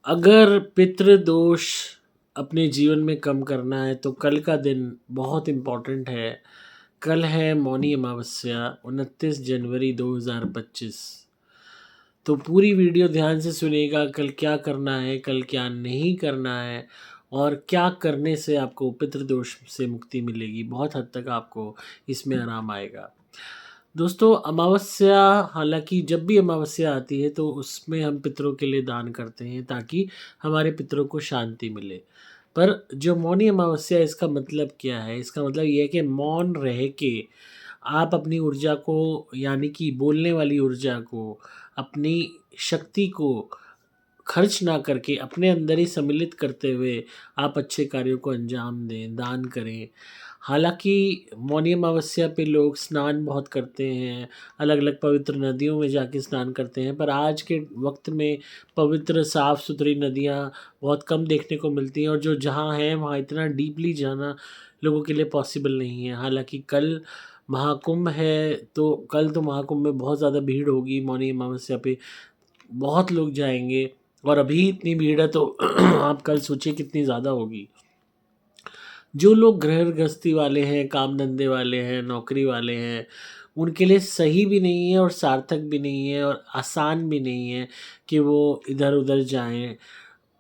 अगर पितृदोष अपने जीवन में कम करना है तो कल का दिन बहुत इम्पोर्टेंट है। कल है मौनी अमावस्या 29 जनवरी 2025। तो पूरी वीडियो ध्यान से सुनिएगा, कल क्या करना है, कल क्या नहीं करना है और क्या करने से आपको पितृदोष से मुक्ति मिलेगी। बहुत हद तक आपको इसमें आराम आएगा। दोस्तों, अमावस्या, हालांकि जब भी अमावस्या आती है तो उसमें हम पितरों के लिए दान करते हैं ताकि हमारे पितरों को शांति मिले। पर जो मौनी अमावस्या है, इसका मतलब क्या है? इसका मतलब ये है कि मौन रह के आप अपनी ऊर्जा को, यानी कि बोलने वाली ऊर्जा को, अपनी शक्ति को खर्च ना करके अपने अंदर ही सम्मिलित करते हुए आप अच्छे कार्यों को अंजाम दें, दान करें। हालाँकि मौनी अमावस्या पे लोग स्नान बहुत करते हैं, अलग-अलग पवित्र नदियों में जाके स्नान करते हैं, पर आज के वक़्त में पवित्र साफ़-सुथरी नदियाँ बहुत कम देखने को मिलती हैं और जो जहाँ हैं वहाँ इतना डीपली जाना लोगों के लिए पॉसिबल नहीं है। हालाँकि कल महाकुंभ है, तो कल तो महाकुंभ में बहुत ज़्यादा भीड़ होगी, मौनी अमावस्या पे बहुत लोग जाएँगे और अभी इतनी भीड़ है तो आप कल सोचिए कितनी ज़्यादा होगी। जो लोग गृह-गृहस्थी वाले हैं, काम-धंधे वाले हैं, नौकरी वाले हैं, उनके लिए सही भी नहीं है और सार्थक भी नहीं है और आसान भी नहीं है कि वो इधर-उधर जाएँ।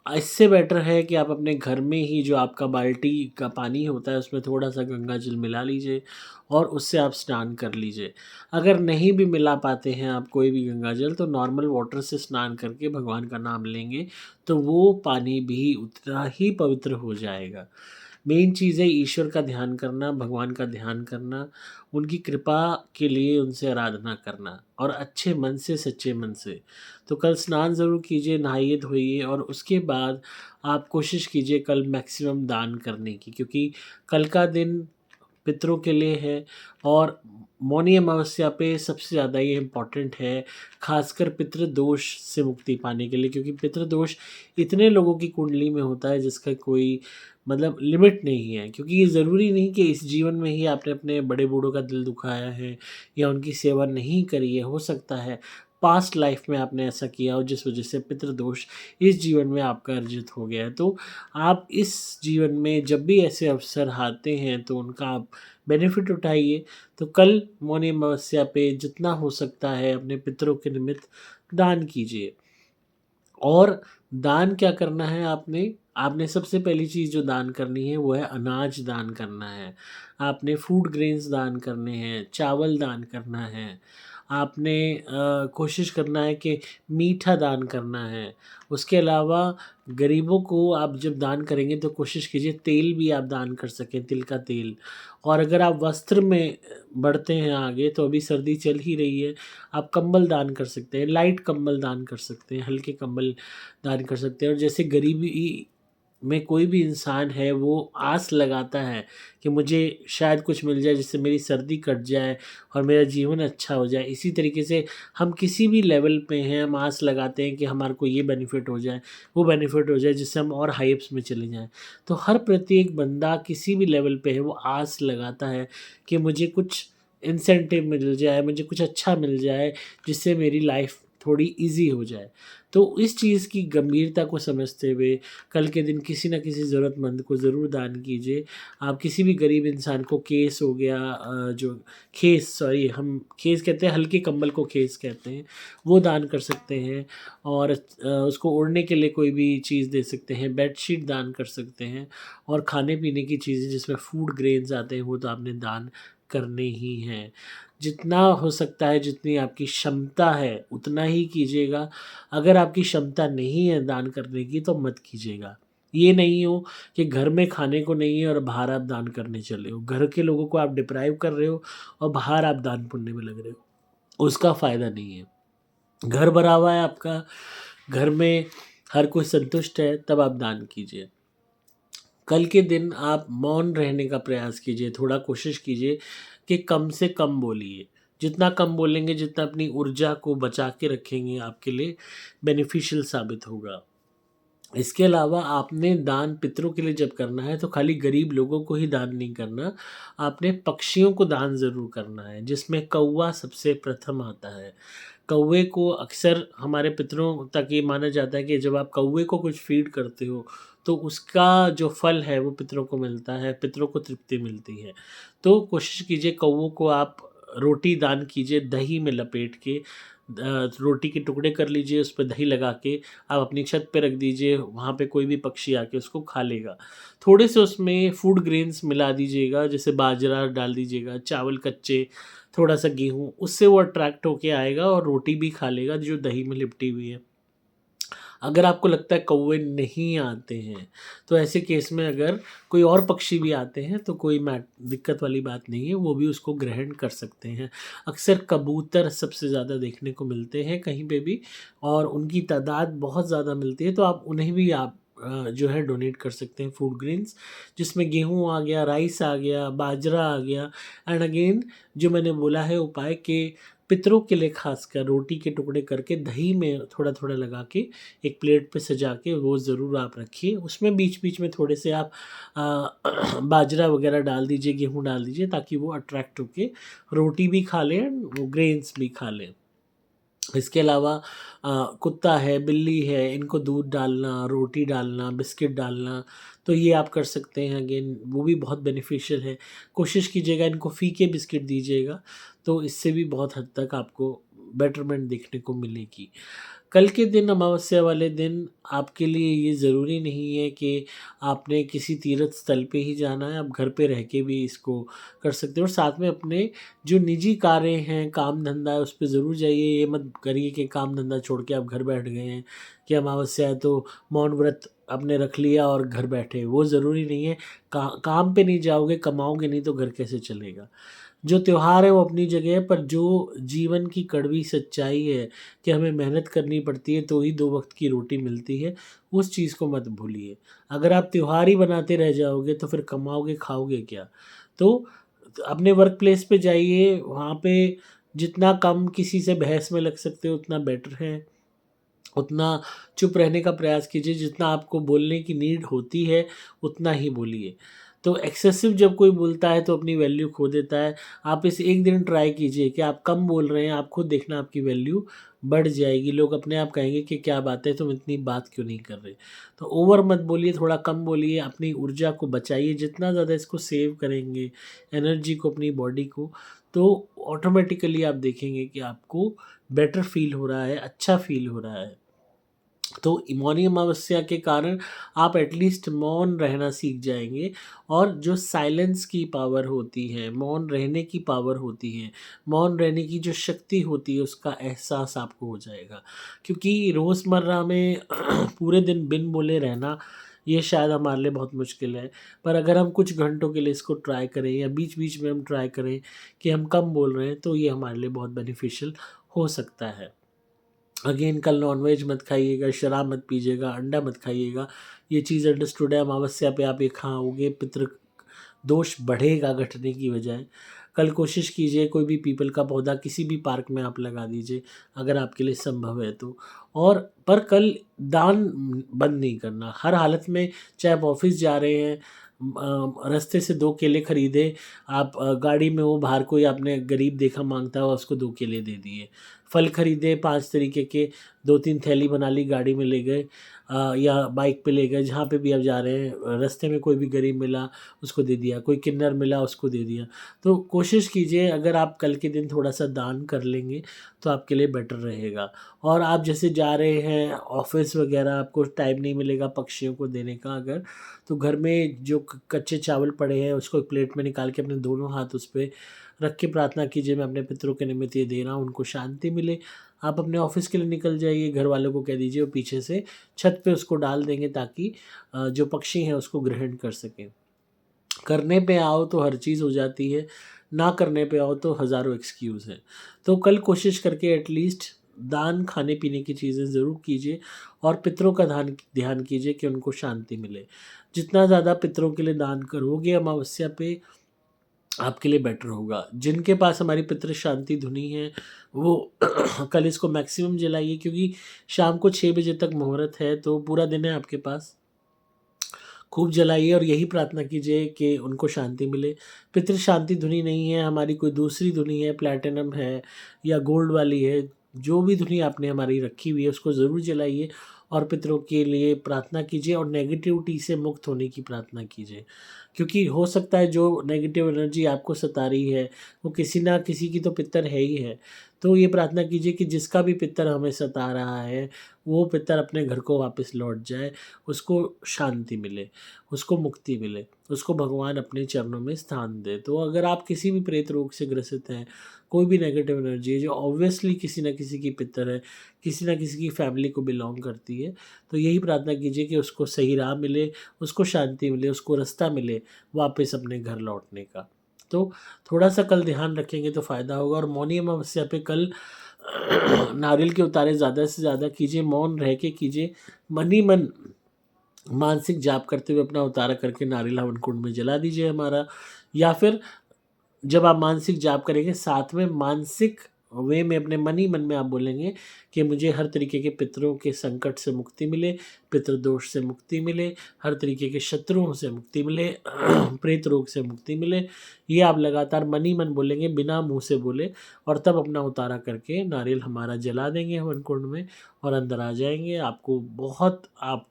इससे बेटर है कि आप अपने घर में ही जो आपका बाल्टी का पानी होता है, उसमें थोड़ा-सा गंगा जल मिला लीजिए और उससे आप स्नान कर लीजिए। अगर नहीं भी मिला पाते हैं आप कोई भी गंगा जल, तो नॉर्मल वाटर से स्नान करके भगवान का नाम लेंगे, तो वो पानी भी उतना ही पवित्र हो जाएगा। मेन चीज़ है ईश्वर का ध्यान करना, भगवान का ध्यान करना, उनकी कृपा के लिए उनसे आराधना करना और अच्छे मन से, सच्चे मन से। तो कल स्नान ज़रूर कीजिए, नहाइए-धोइए और उसके बाद आप कोशिश कीजिए कल मैक्सिमम दान करने की, क्योंकि कल का दिन पितरों के लिए है और मौनी अमावस्या पे सबसे ज़्यादा ये इम्पोर्टेंट है, ख़ासकर पितृदोष से मुक्ति पाने के लिए, क्योंकि पितृदोष इतने लोगों की कुंडली में होता है जिसका कोई मतलब लिमिट नहीं है। क्योंकि ये ज़रूरी नहीं कि इस जीवन में ही आपने अपने बड़े-बूढ़ों का दिल दुखाया है या उनकी सेवा नहीं करी है। हो सकता है पास्ट लाइफ़ में आपने ऐसा किया हो जिस वज़ह से पितृदोष इस जीवन में आपका अर्जित हो गया है। तो आप इस जीवन में जब भी ऐसे अवसर आते हैं तो उनका आप बेनिफिट उठाइए। तो कल मौनी अमावस्या पे जितना हो सकता है अपने पितरों के निमित्त दान कीजिए। और दान क्या करना है आपने? आपने सबसे पहली चीज़ जो दान करनी है वो है अनाज दान करना है। आपने फूड ग्रेन्स दान करने हैं, चावल दान करना है। आपने कोशिश करना है कि मीठा दान करना है। उसके अलावा गरीबों को आप जब दान करेंगे तो कोशिश कीजिए तेल भी आप दान कर सकें, तिल का तेल। और अगर आप वस्त्र में बढ़ते हैं आगे, तो अभी सर्दी चल ही रही है, आप कंबल दान कर सकते हैं, लाइट कंबल दान कर सकते हैं, हल्के कंबल दान कर सकते हैं। और जैसे गरीबी में कोई भी इंसान है वो आस लगाता है कि मुझे शायद कुछ मिल जाए जिससे मेरी सर्दी कट जाए और मेरा जीवन अच्छा हो जाए। इसी तरीके से हम किसी भी लेवल पे हैं, हम आस लगाते हैं कि हमारे को ये बेनिफिट हो जाए, वो बेनिफिट हो जाए, जिससे हम और हाइप्स में चले जाएँ। तो हर प्रत्येक बंदा किसी भी लेवल पे है वो आस लगाता है कि मुझे कुछ इंसेंटिव मिल जाए, मुझे कुछ अच्छा मिल जाए, जिससे मेरी लाइफ़ थोड़ी ईज़ी हो जाए। तो इस चीज़ की गंभीरता को समझते हुए कल के दिन किसी न किसी ज़रूरतमंद को ज़रूर दान कीजिए। आप किसी भी गरीब इंसान को, केस हो गया, जो खेस, सॉरी हम खेस कहते हैं, हल्के कंबल को खेस कहते हैं, वो दान कर सकते हैं। और उसको ओढ़ने के लिए कोई भी चीज़ दे सकते हैं, बेडशीट दान कर सकते हैं। और खाने-पीने की चीज़ें जिसमें फूड ग्रेन्स आते हैं वो तो आपने दान करने ही हैं। जितना हो सकता है, जितनी आपकी क्षमता है उतना ही कीजिएगा। अगर आपकी क्षमता नहीं है दान करने की तो मत कीजिएगा। ये नहीं हो कि घर में खाने को नहीं है और बाहर आप दान करने चले हो। घर के लोगों को आप डिप्राइव कर रहे हो और बाहर आप दान पुण्य में लग रहे हो। उसका फ़ायदा नहीं है। घर भरा हुआ है आपका, घर में हर कोई संतुष्ट है, तब आप दान कीजिए। कल के दिन आप मौन रहने का प्रयास कीजिए, थोड़ा कोशिश कीजिए कि कम से कम बोलिए। जितना कम बोलेंगे, जितना अपनी ऊर्जा को बचा के रखेंगे, आपके लिए बेनिफिशियल साबित होगा। इसके अलावा आपने दान पितरों के लिए जब करना है तो खाली गरीब लोगों को ही दान नहीं करना, आपने पक्षियों को दान ज़रूर करना है, जिसमें कौवा सबसे प्रथम आता है। कौवे को अक्सर हमारे पितरों तक ये माना जाता है कि जब आप कौवे को कुछ फीड करते हो तो उसका जो फल है वो पितरों को मिलता है, पितरों को तृप्ति मिलती है। तो कोशिश कीजिए कौवों को आप रोटी दान कीजिए दही में लपेट के, रोटी के टुकड़े कर लीजिए, उस पे दही लगा के आप अपनी छत पे रख दीजिए, वहाँ पे कोई भी पक्षी आके उसको खा लेगा। थोड़े से उसमें फूड ग्रेन्स मिला दीजिएगा, जैसे बाजरा डाल दीजिएगा, चावल कच्चे, थोड़ा-सा गेहूँ, उससे वो अट्रैक्ट होके आएगा और रोटी भी खा लेगा जो दही में लिपटी हुई है। अगर आपको लगता है कौवे नहीं आते हैं, तो ऐसे केस में अगर कोई और पक्षी भी आते हैं तो कोई दिक्कत वाली बात नहीं है, वो भी उसको ग्रहण कर सकते हैं। अक्सर कबूतर सबसे ज़्यादा देखने को मिलते हैं कहीं पे भी और उनकी तादाद बहुत ज़्यादा मिलती है, तो आप उन्हें भी आप जो है डोनेट कर सकते हैं फूड ग्रेन्स, जिसमें गेहूँ आ गया, राइस आ गया, बाजरा आ गया। एंड अगेन जो मैंने बोला है उपाय कि पितरों के लिए खासकर रोटी के टुकड़े करके दही में थोड़ा-थोड़ा लगा के एक प्लेट पे सजा के वो ज़रूर आप रखिए। उसमें बीच-बीच में थोड़े से आप बाजरा वग़ैरह डाल दीजिए, गेहूँ डाल दीजिए ताकि वो अट्रैक्ट होके रोटी भी खा लें, वो ग्रेन्स भी खा लें। इसके अलावा कुत्ता है, बिल्ली है, इनको दूध डालना, रोटी डालना, बिस्किट डालना, तो ये आप कर सकते हैं। अगेन वो भी बहुत बेनिफिशियल है। कोशिश कीजिएगा इनको फीके बिस्किट दीजिएगा, तो इससे भी बहुत हद तक आपको बेटरमेंट देखने को मिलेगी। कल के दिन अमावस्या वाले दिन आपके लिए ये ज़रूरी नहीं है कि आपने किसी तीर्थ स्थल पे ही जाना है, आप घर पे रह के भी इसको कर सकते हो और साथ में अपने जो निजी कार्य हैं, काम-धंधा है, उस पे ज़रूर जाइए। ये मत करिए कि काम-धंधा छोड़ के आप घर बैठ गए हैं कि अमावस्या है तो मौन व्रत आपने रख लिया और घर बैठे। वो ज़रूरी नहीं है। काम पे नहीं जाओगे, कमाओगे नहीं तो घर कैसे चलेगा? जो त्योहार है वो अपनी जगह है, पर जो जीवन की कड़वी सच्चाई है कि हमें मेहनत करनी पड़ती है तो ही 2 वक़्त की रोटी मिलती है, उस चीज़ को मत भूलिए। अगर आप त्योहार ही बनाते रह जाओगे तो फिर कमाओगे, खाओगे क्या? तो अपने वर्क प्लेस पे जाइए, वहाँ पे जितना कम किसी से बहस में लग सकते हो उतना बेटर है। उतना चुप रहने का प्रयास कीजिए, जितना आपको बोलने की नीड होती है, उतना ही बोलिए। तो एक्सेसिव जब कोई बोलता है तो अपनी वैल्यू खो देता है। आप इस एक दिन ट्राई कीजिए कि आप कम बोल रहे हैं, आप खुद देखना आपकी वैल्यू बढ़ जाएगी। लोग अपने आप कहेंगे कि क्या बात है, तुम इतनी बात क्यों नहीं कर रहे? तो ओवर मत बोलिए, थोड़ा कम बोलिए, अपनी ऊर्जा को बचाइए। जितना ज़्यादा इसको सेव करेंगे, एनर्जी को, अपनी बॉडी को, तो ऑटोमैटिकली आप देखेंगे कि आपको बेटर फ़ील हो रहा है, अच्छा फ़ील हो रहा है। तो मौनी अमावस्या के कारण आप एटलीस्ट मौन रहना सीख जाएँगे और जो साइलेंस की पावर होती है, मौन रहने की पावर होती है, मौन रहने की जो शक्ति होती है, उसका एहसास आपको हो जाएगा। क्योंकि रोज़मर्रा में पूरे दिन बिन बोले रहना, ये शायद हमारे लिए बहुत मुश्किल है। पर अगर हम कुछ घंटों के लिए इसको ट्राई करें या बीच-बीच में हम ट्राई करें कि हम कम बोल रहे हैं, तो ये हमारे लिए बहुत बेनिफिशियल हो सकता है। अगेन कल नॉन-वेज मत खाइएगा, शराब मत पीजिएगा, अंडा मत खाइएगा। ये चीज़ अंडरस्टूड है, अमावस्या पे आप ये खाओगे, पितृ दोष बढ़ेगा घटने की बजाय। कल कोशिश कीजिए कोई भी पीपल का पौधा किसी भी पार्क में आप लगा दीजिए, अगर आपके लिए संभव है तो। और पर कल दान बंद नहीं करना, हर हालत में, चाहे आप ऑफ़िस जा रहे हैं, रास्ते से 2 केले खरीदे, आप गाड़ी में हो, बाहर कोई आपने गरीब देखा माँगता हुआ, उसको 2 केले दे दिए। फल खरीदे 5 तरीके के, 2-3 थैली बना ली, गाड़ी में ले गए, या बाइक पे ले गए, जहाँ पे भी आप जा रहे हैं, रास्ते में कोई भी गरीब मिला, उसको दे दिया, कोई किन्नर मिला, उसको दे दिया। तो कोशिश कीजिए अगर आप कल के दिन थोड़ा-सा दान कर लेंगे, तो आपके लिए बेटर रहेगा। और आप जैसे जा रहे हैं ऑफ़िस वग़ैरह, आपको टाइम नहीं मिलेगा पक्षियों को देने का अगर, तो घर में जो कच्चे चावल पड़े हैं, उसको एक प्लेट में निकाल के अपने दोनों हाथ उस पे रख के प्रार्थना कीजिए, मैं अपने पितरों के निमित्त ये दे रहा हूँ, उनको शांति मिले। आप अपने ऑफ़िस के लिए निकल जाइए, घर वालों को कह दीजिए वो पीछे से छत पे उसको डाल देंगे ताकि जो पक्षी हैं उसको ग्रहण कर सकें। करने पे आओ तो हर चीज़ हो जाती है, ना करने पे आओ तो हज़ारों एक्सक्यूज़ हैं। तो कल कोशिश करके एटलीस्ट दान खाने-पीने की चीज़ें ज़रूर कीजिए और पितरों का ध्यान कीजिए कि उनको शांति मिले। जितना ज़्यादा पितरों के लिए दान करोगे अमावस्या पे, आपके लिए बेटर होगा। जिनके पास हमारी पितृ शांति धुनी है, वो कल इसको मैक्सिमम जलाइए, क्योंकि शाम को 6 बजे तक मुहूर्त है, तो पूरा दिन है आपके पास। खूब जलाइए और यही प्रार्थना कीजिए कि उनको शांति मिले। पितृ शांति धुनी नहीं है, हमारी कोई दूसरी धुनी है, प्लैटिनम है या गोल्ड वाली है, जो भी धुनी आपने हमारी रखी हुई है उसको ज़रूर जलाइए और पितरों के लिए प्रार्थना कीजिए और नेगेटिविटी से मुक्त होने की प्रार्थना कीजिए। क्योंकि हो सकता है जो नेगेटिव एनर्जी आपको सता रही है वो किसी ना किसी की तो पितर है ही है। तो ये प्रार्थना कीजिए कि जिसका भी पितर हमें सता रहा है वो पितर अपने घर को वापस लौट जाए, उसको शांति मिले, उसको मुक्ति मिले, उसको भगवान अपने चरणों में स्थान दे। तो अगर आप किसी भी प्रेत रोग से ग्रसित हैं, कोई भी नेगेटिव एनर्जी है जो ऑब्वियसली किसी न किसी की पितर है, किसी न किसी की फैमिली को बिलोंग करती है, तो यही प्रार्थना कीजिए कि उसको सही राह मिले, उसको शांति मिले, उसको रास्ता मिले वापस अपने घर लौटने का। तो थोड़ा-सा कल ध्यान रखेंगे तो फ़ायदा होगा। और मौनी अमावस्या पे कल नारियल के उतारे ज़्यादा से ज़्यादा कीजिए, मौन रह के कीजिए, मन ही मन मानसिक जाप करते हुए अपना उतारा करके नारियल हवन कुंड में जला दीजिए हमारा। या फिर जब आप मानसिक जाप करेंगे साथ में मानसिक वे में अपने मन ही मन में आप बोलेंगे कि मुझे हर तरीके के पितरों के संकट से मुक्ति मिले, पितृदोष से मुक्ति मिले, हर तरीके के शत्रुओं से मुक्ति मिले, प्रेत रोग से मुक्ति मिले। ये आप लगातार मन ही मन बोलेंगे बिना मुंह से बोले, और तब अपना उतारा करके नारियल हमारा जला देंगे हवन कुंड में और अंदर आ जाएंगे। आपको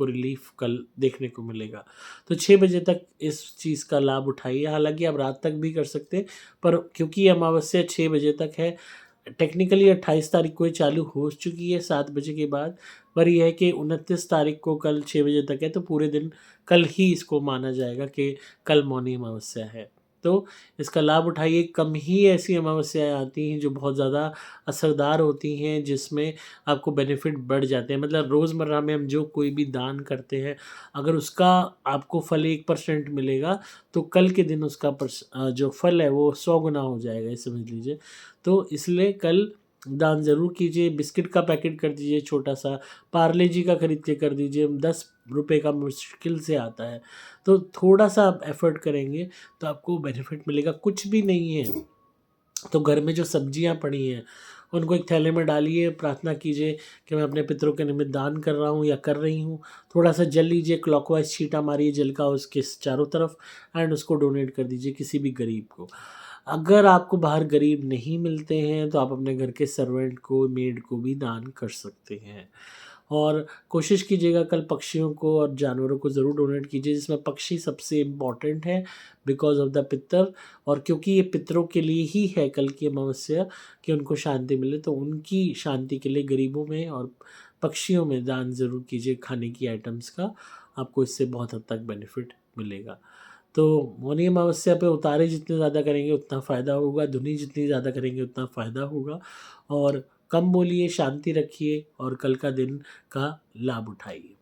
रिलीफ कल देखने को मिलेगा। तो 6 बजे तक इस चीज़ का लाभ उठाइए। हालांकि आप रात तक भी कर सकते हैं, पर क्योंकि ये अमावस्या 6 बजे तक है, टेक्निकली 28 तारीख को ये चालू हो चुकी है 7 बजे के बाद, पर यह है कि 29 तारीख को कल 6 बजे तक है, तो पूरे दिन कल ही इसको माना जाएगा कि कल मौनी अमावस्या है। तो इसका लाभ उठाइए। कम ही ऐसी अमावस्याएँ आती हैं जो बहुत ज़्यादा असरदार होती हैं, जिसमें आपको बेनिफिट बढ़ जाते हैं। मतलब रोज़मर्रा में हम जो कोई भी दान करते हैं, अगर उसका आपको फल 1% मिलेगा, तो कल के दिन उसका जो फल है वो 100 गुना हो जाएगा, ये समझ लीजिए। तो इसलिए कल दान ज़रूर कीजिए। बिस्किट का पैकेट कर दीजिए छोटा-सा, पार्ले जी का खरीद के कर दीजिए, ₹10 का मुश्किल से आता है। तो थोड़ा-सा आप एफ़र्ट करेंगे तो आपको बेनिफिट मिलेगा। कुछ भी नहीं है तो घर में जो सब्जियां पड़ी हैं उनको एक थैले में डालिए, प्रार्थना कीजिए कि मैं अपने पितरों के निमित्त दान कर रहा हूँ या कर रही हूँ। थोड़ा सा जल लीजिए, क्लॉकवाइज छींटा मारिए जल का उसके चारों तरफ, एंड उसको डोनेट कर दीजिए किसी भी गरीब को। अगर आपको बाहर गरीब नहीं मिलते हैं तो आप अपने घर के सर्वेंट को, मेड को भी दान कर सकते हैं। और कोशिश कीजिएगा कल पक्षियों को और जानवरों को ज़रूर डोनेट कीजिए, जिसमें पक्षी सबसे इम्पॉर्टेंट है बिकॉज ऑफ द पितर। और क्योंकि ये पितरों के लिए ही है कल की अमावस्या कि उनको शांति मिले, तो उनकी शांति के लिए गरीबों में और पक्षियों में दान ज़रूर कीजिए खाने की आइटम्स का। आपको इससे बहुत हद तक बेनिफिट मिलेगा। तो मौनी अमावस्या पे उतारे जितने ज़्यादा करेंगे उतना फ़ायदा होगा, धुनी जितनी ज़्यादा करेंगे उतना फ़ायदा होगा। और कम बोलिए, शांति रखिए और कल का दिन का लाभ उठाइए।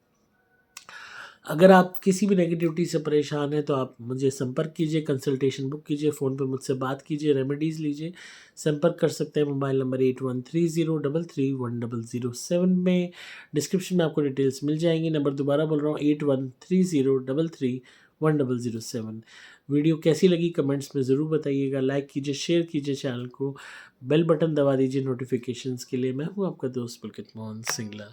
अगर आप किसी भी नेगेटिविटी से परेशान हैं तो आप मुझे संपर्क कीजिए, कंसल्टेशन बुक कीजिए, फ़ोन पे मुझसे बात कीजिए, रेमेडीज़ लीजिए। संपर्क कर सकते हैं मोबाइल नंबर 8130331007 में। डिस्क्रिप्शन में आपको डिटेल्स मिल जाएंगी। नंबर दोबारा बोल रहा हूँ, 8130331007। वीडियो कैसी लगी कमेंट्स में ज़रूर बताइएगा। लाइक कीजिए, शेयर कीजिए चैनल को, बेल बटन दबा दीजिए नोटिफिकेशंस के लिए। मैं हूँ आपका दोस्त पुलकित मोहन सिंगला।